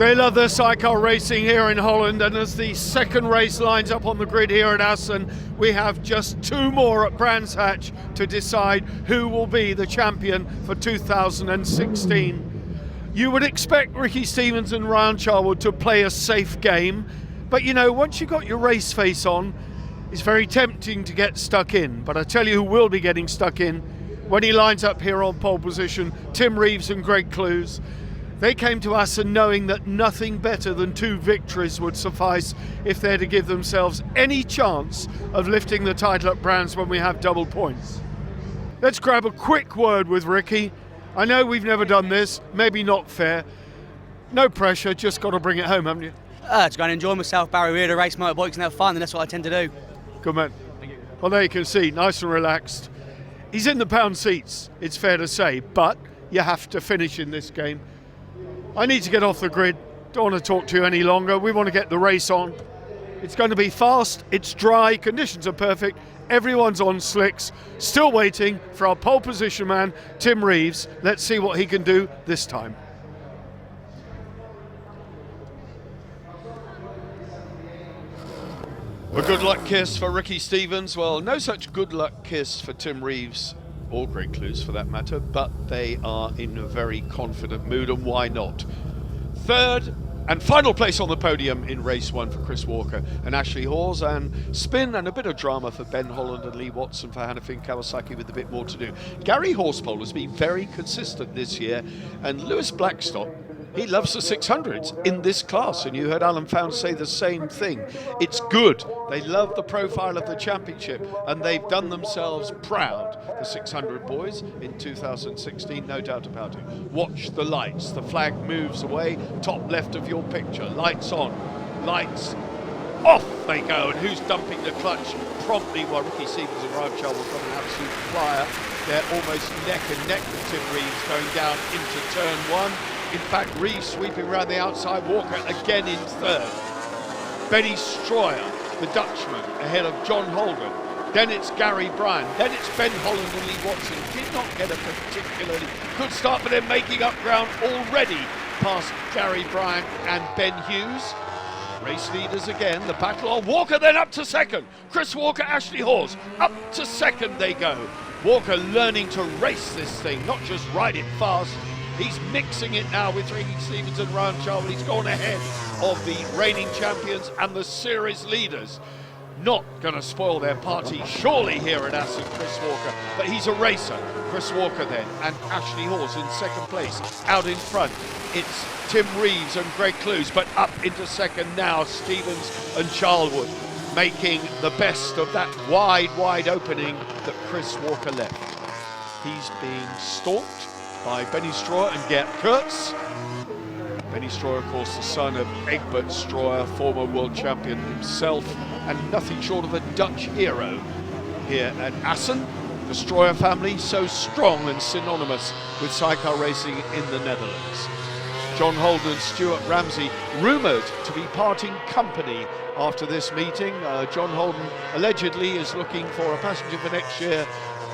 They love their sidecar racing here in Holland, and as the second race lines up on the grid here at Assen, we have just two more at Brands Hatch to decide who will be the champion for 2016. You would expect Ricky Stevens and Ryan Charwood to play a safe game, but you know, once you've got your race face on, it's very tempting to get stuck in. But I tell you who will be getting stuck in when he lines up here on pole position, Tim Reeves and Greg Clues. They came to Assen knowing that nothing better than 2 victories would suffice if they're to give themselves any chance of lifting the title at Brands when we have double points. Let's grab a quick word with Ricky. I know we've never done this, maybe not fair. No pressure, just got to bring it home, haven't you? Just going to enjoy myself, Barry. We're here to race motorbikes and have fun, and that's what I tend to do. Good man. Thank you. Well, there you can see, nice and relaxed. He's in the pound seats, it's fair to say, but you have to finish in this game. I need to get off the grid, don't want to talk to you any longer, we want to get the race on. It's going to be fast, it's dry, conditions are perfect, everyone's on slicks, still waiting for our pole position man, Tim Reeves. Let's see what he can do this time. A good luck kiss for Ricky Stevens. Well, no such good luck kiss for Tim Reeves, or Greg Clues for that matter, but they are in a very confident mood, and why not? Third and final place on the podium in race 1 for Chris Walker and Ashley Hawes, and spin and a bit of drama for Ben Holland and Lee Watson for Hannafin Kawasaki with a bit more to do. Gary Horsepole has been very consistent this year, and Lewis Blackstock, he loves the 600s in this class, and you heard Alan Found say the same thing. It's good. They love the profile of the championship, and they've done themselves proud, the 600 boys, in 2016, no doubt about it. Watch the lights. The flag moves away, top left of your picture. Lights on, lights off they go, and who's dumping the clutch promptly? Well, Ricky Stevens and Ryan Charwood got an absolute flyer. They're almost neck and neck with Tim Reeves going down into turn 1. In fact, Reeves sweeping around the outside, Walker again in third. Benny Stroyer, the Dutchman, ahead of John Holden. Then it's Gary Bryan. Then it's Ben Holland and Lee Watson. Did not get a particularly good start, but they're making up ground already past Gary Bryan and Ben Hughes. Race leaders again, the battle on. Walker then up to second. Chris Walker, Ashley Hawes, up to second they go. Walker learning to race this thing, not just ride it fast. He's mixing it now with Ricky Stevens and Ryan Charwood. He's gone ahead of the reigning champions and the series leaders. Not going to spoil their party, surely, here at Assen, Chris Walker. But he's a racer. Chris Walker then, and Ashley Hawes in second place. Out in front, it's Tim Reeves and Greg Clues, but up into second now, Stevens and Charwood, making the best of that wide opening that Chris Walker left. He's being stalked by Benny Stroyer and Gert Kurtz. Benny Stroyer, of course, the son of Egbert Stroyer, former world champion himself, and nothing short of a Dutch hero here at Assen. The Stroyer family, so strong and synonymous with sidecar racing in the Netherlands. John Holden and Stuart Ramsey rumoured to be parting company after this meeting. John Holden allegedly is looking for a passenger for next year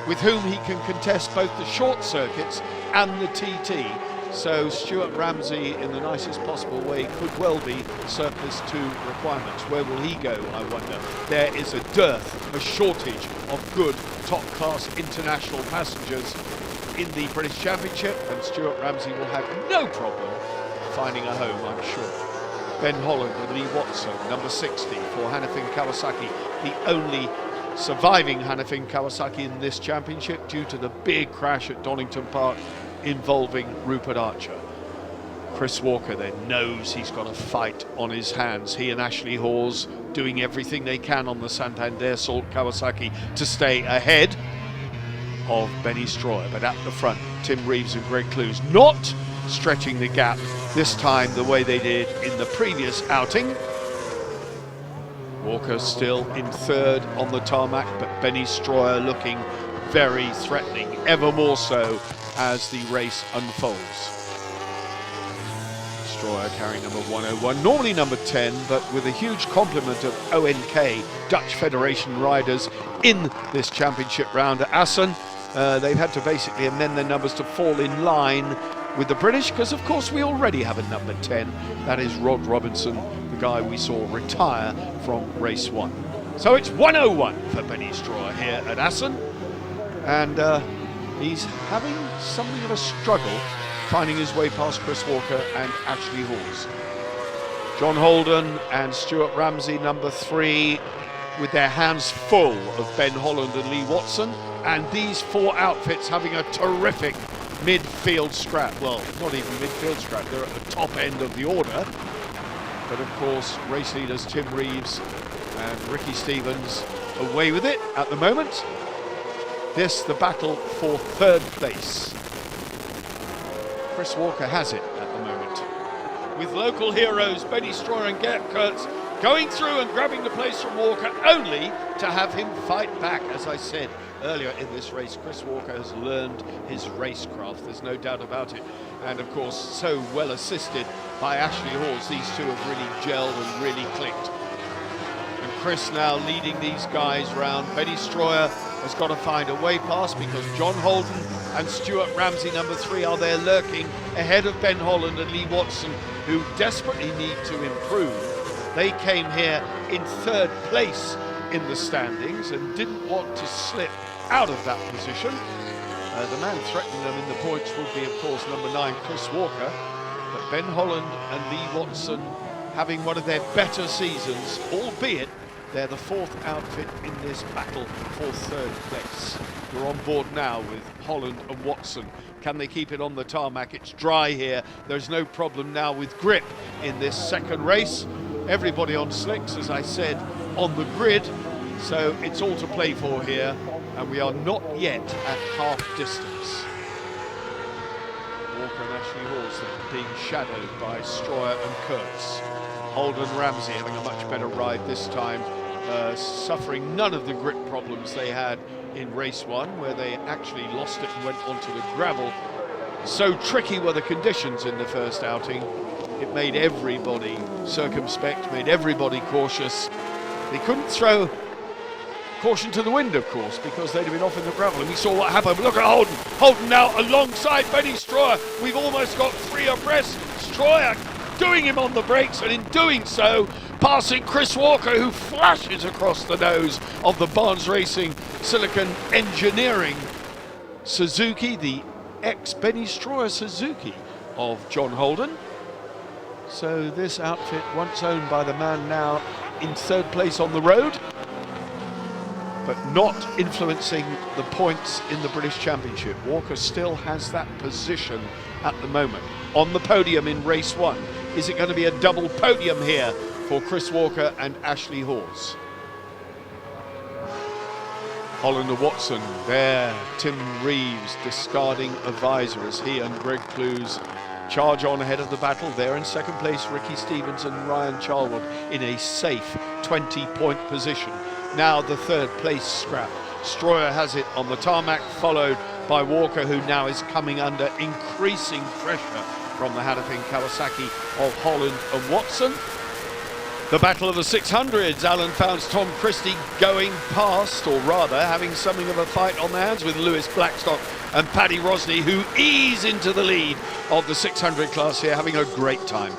with whom he can contest both the short circuits and the TT. So Stuart Ramsey, in the nicest possible way, could well be surplus to requirements. Where will he go, I wonder? There is a dearth, a shortage of good top-class international passengers in the British Championship, and Stuart Ramsey will have no problem finding a home, I'm sure. Ben Holland and Lee Watson, number 60 for Hannafin Kawasaki, the only surviving Hannafin Kawasaki in this championship due to the big crash at Donington Park involving Rupert Archer. Chris Walker then knows he's got a fight on his hands. He and Ashley Hawes doing everything they can on the Santander Salt Kawasaki to stay ahead of Benny Stroyer, but at the front, Tim Reeves and Greg Clues not stretching the gap this time the way they did in the previous outing. Walker still in third on the tarmac, but Benny Stroyer looking very threatening, ever more so as the race unfolds. Stroyer carrying number 101, normally number 10, but with a huge complement of ONK, Dutch Federation riders, in this championship round at Assen. They've had to basically amend their numbers to fall in line with the British, because of course we already have a number 10. That is Rod Robinson, the guy we saw retire from race 1. So it's 101 for Benny Stroyer here at Assen, and he's having something of a struggle finding his way past Chris Walker and Ashley Hawes. John Holden and Stuart Ramsey, number 3, with their hands full of Ben Holland and Lee Watson, and these 4 outfits having a terrific midfield scrap. Well, not even midfield scrap, they're at the top end of the order. But of course, race leaders Tim Reeves and Ricky Stevens away with it at the moment. This, the battle for 3rd place. Chris Walker has it at the moment, with local heroes Benny Stroyer and Gert Kurtz going through and grabbing the place from Walker, only to have him fight back. As I said earlier in this race, Chris Walker has learned his racecraft, there's no doubt about it. And of course, so well assisted by Ashley Hawes, these two have really gelled and really clicked. And Chris now leading these guys round. Benny Stroyer has got to find a way past, because John Holden and Stuart Ramsey, number 3, are there lurking ahead of Ben Holland and Lee Watson, who desperately need to improve. They came here in 3rd place in the standings and didn't want to slip out of that position. The man threatening them in the points would be, of course, number 9, Chris Walker. But Ben Holland and Lee Watson having one of their better seasons, albeit they're the 4th outfit in this battle for 3rd place. We're on board now with Holland and Watson. Can they keep it on the tarmac? It's dry here. There's no problem now with grip in this 2nd race. Everybody on slicks, as I said, on the grid. So it's all to play for here, and we are not yet at half distance. Walker and Ashley Hawes being shadowed by Stroyer and Kurtz. Holden Ramsey having a much better ride this time, suffering none of the grip problems they had in race 1, where they actually lost it and went onto the gravel. So tricky were the conditions in the first outing. It made everybody circumspect, made everybody cautious. They couldn't throw caution to the wind, of course, because they'd have been off in the gravel, and we saw what happened. Look at Holden. Holden now alongside Benny Stroyer. We've almost got 3 abreast. Stroyer doing him on the brakes, and in doing so, passing Chris Walker, who flashes across the nose of the Barnes Racing Silicon Engineering Suzuki, the ex-Benny Stroyer Suzuki of John Holden. So this outfit, once owned by the man now in 3rd place on the road, but not influencing the points in the British Championship. Walker still has that position at the moment on the podium in race 1. Is it going to be a double podium here for Chris Walker and Ashley Hawes? Holland and Watson there. Tim Reeves discarding a visor as he and Greg Clues charge on ahead of the battle. There in 2nd place, Ricky Stevens and Ryan Charlwood in a safe 20-point position. Now the 3rd place scrap. Stroyer has it on the tarmac, followed by Walker, who now is coming under increasing pressure from the Hannafin Kawasaki of Holland and Watson. The battle of the 600s, Alan found Tom Christie going past, or rather having something of a fight on their hands with Lewis Blackstock and Paddy Rosney, who ease into the lead of the 600 class here, having a great time.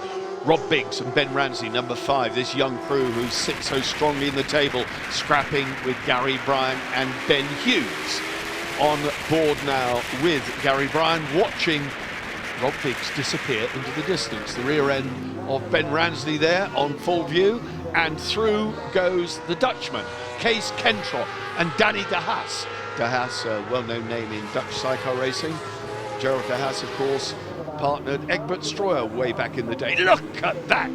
Rob Biggs and Ben Ramsey, number 5, this young crew who sits so strongly in the table, scrapping with Gary Bryan and Ben Hughes. On board now with Gary Bryan, watching Rob Biggs disappear into the distance. The rear end of Ben Ramsey there on full view, and through goes the Dutchman, Kees Kentrop and Danny de Haas. De Haas, a well-known name in Dutch Sidecar Racing. Gerald de Haas, of course, partnered Egbert Stroyer way back in the day. Look at that!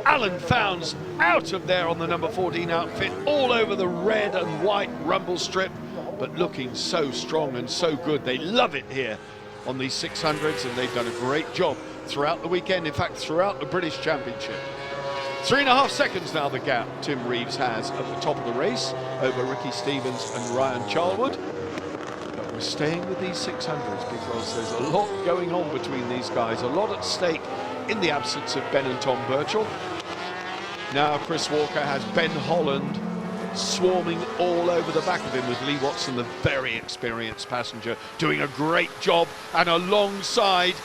Alan Founds out of there on the number 14 outfit, all over the red and white rumble strip, but looking so strong and so good. They love it here on these 600s, and they've done a great job throughout the weekend, in fact throughout the British Championship. 3.5 seconds now the gap Tim Reeves has at the top of the race over Ricky Stevens and Ryan Charlwood. But we're staying with these 600s because there's a lot going on between these guys, a lot at stake in the absence of Ben and Tom Birchall. Now Chris Walker has Ben Holland swarming all over the back of him, with Lee Watson, the very experienced passenger, doing a great job. And alongside,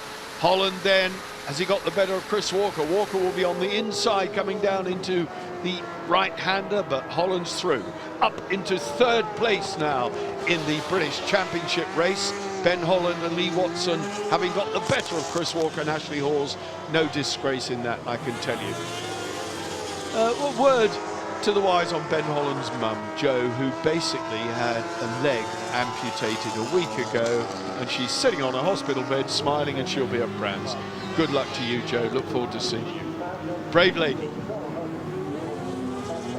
Holland then, has he got the better of Chris Walker? Walker will be on the inside coming down into the right-hander, but Holland's through. Up into third place now in the British Championship race. Ben Holland and Lee Watson having got the better of Chris Walker and Ashley Hawes. No disgrace in that, I can tell you. A word to the wise on Ben Holland's mum, Jo, who basically had a leg amputated a week ago, and she's sitting on a hospital bed smiling, and she'll be at Brands. Good luck to you, Jo. Look forward to seeing you. Brave lady.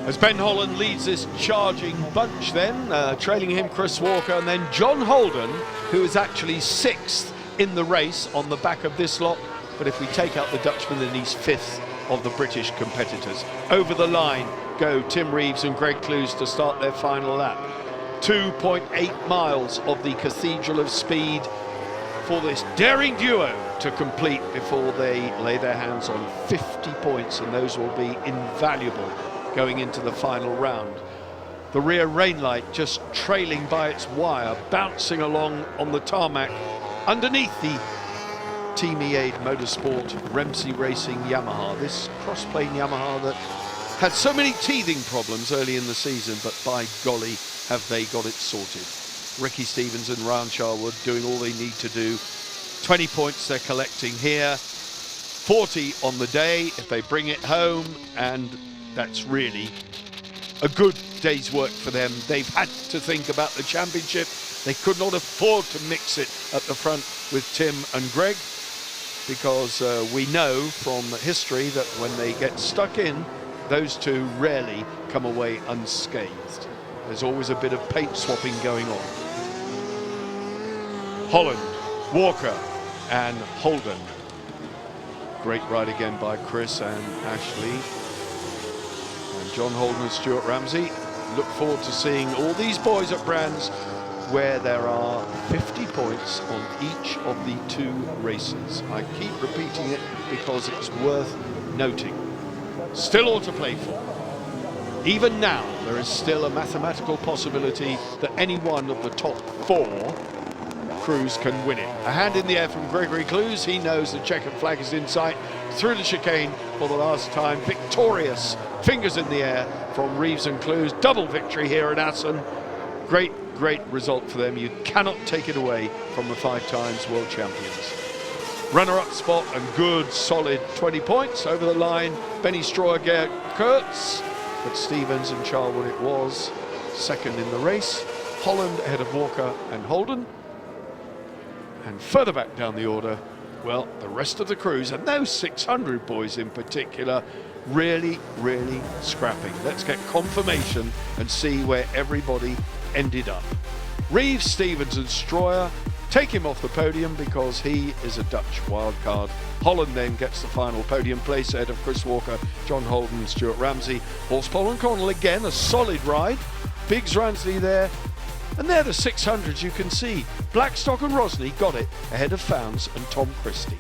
As Ben Holland leads this charging bunch then, trailing him Chris Walker, and then John Holden, who is actually 6th in the race on the back of this lot. But if we take out the Dutchman, then he's 5th of the British competitors. Over the line go Tim Reeves and Greg Clues to start their final lap. 2.8 miles of the Cathedral of Speed for this daring duo to complete before they lay their hands on 50 points, and those will be invaluable going into the final round. The rear rain light just trailing by its wire, bouncing along on the tarmac underneath the Team E8 Motorsport Remsey Racing Yamaha, this cross-plane Yamaha that had so many teething problems early in the season, but by golly have they got it sorted. Ricky Stevens and Ryan Charwood doing all they need to do. 20 points they're collecting here, 40 on the day if they bring it home, and that's really a good day's work for them. They've had to think about the championship. They could not afford to mix it at the front with Tim and Greg, because we know from history that when they get stuck in, those two rarely come away unscathed. There's always a bit of paint swapping going on. Holland, Walker and Holden. Great ride again by Chris and Ashley. And John Holden and Stuart Ramsey. Look forward to seeing all these boys at Brands, where there are 50 points on each of the 2 races. I keep repeating it because it's worth noting. Still all to play for. Even now, there is still a mathematical possibility that any one of the top 4 crews can win it. A hand in the air from Gregory Clues. He knows the checkered flag is in sight. Through the chicane for the last time. Victorious. Fingers in the air from Reeves and Clues. Double victory here at Assen. Great result for them. You cannot take it away from the 5 times world champions. Runner-up spot and good solid 20 points over the line. Benny Stroyer, Gerd Kurtz, but Stevens and Charwood it was second in the race. Holland ahead of Walker and Holden. And further back down the order, well, the rest of the crews, and those 600 boys in particular, really scrapping. Let's get confirmation and see where everybody ended up. Reeves, Stevens and Stroyer, take him off the podium because he is a Dutch wildcard. Holland then gets the final podium place ahead of Chris Walker, John Holden and Stuart Ramsey. Horspool and Connell again, a solid ride. Biggs Ransley there. And they're the 600s you can see. Blackstock and Rosney got it ahead of Founds and Tom Christie.